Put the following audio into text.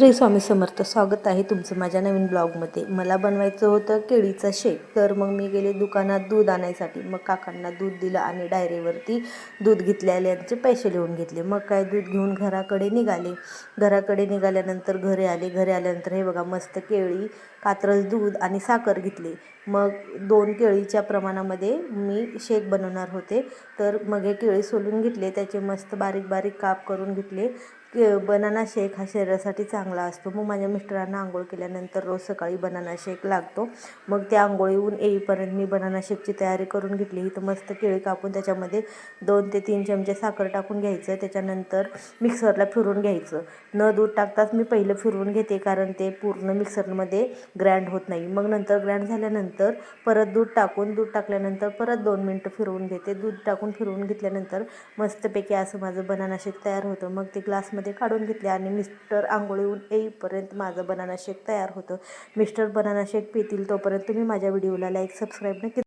श्री स्वामी समर्थ. स्वागत आहे तुमचं माझ्या नवीन ब्लॉगमध्ये. मला बनवायचं होतं केळीचा शेक. तर मग मी गेले दुकानात दूध आणायसाठी. मग काकांना दूध दिलं आणि डायरीवरती दूध घेतलेल्यांचे पैसे लिहून घेतले. मग काय दूध घेऊन घराकडे निघाले. घराकडे निघाल्यानंतर घरी आल्यानंतर हे बघा मस्त केळी, कात्रज दूध आणि साखर घेतली. मग 2 केळीच्या प्रमाणामध्ये मी शेक बनवणार होते. तर मग हे केळी सोलून घेतले, त्याचे मस्त बारीक बारीक काप करून घेतले. बनाना शेक हा शरीरासाठी चांगला असतो. मग माझ्या मिस्टरांना आंघोळ केल्यानंतर रोज सकाळी बनाना शेक लागतो. मग त्या आंघोळीहून येईपर्यंत मी बनाना शेकची तयारी करून घेतली. इथं मस्त केळी कापून त्याच्यामध्ये 2 ते 3 चमचे साखर टाकून घ्यायचं. त्याच्यानंतर मिक्सरला फिरवून घ्यायचं. न दूध टाकताच मी पहिलं फिरवून घेते, कारण ते पूर्ण मिक्सरमध्ये ग्रँड होत नाही. मग नंतर ग्रँड झाल्यानंतर परत दूध टाकल्यानंतर परत 2 मिनटं फिरवून घेते. दूध टाकून फिरवून घेतल्यानंतर मस्तपैकी असं माझं बनाना शेक तयार होतं. मग ते ग्लासमध्ये काढून घेतले आणि मिस्टर आंघोळीहून येईपर्यंत माझं बनाना शेक तयार होतं. मिस्टर बनाना शेक पितील तोपर्यंत तुम्ही माझ्या व्हिडिओला लाईक, सबस्क्राईब नक्की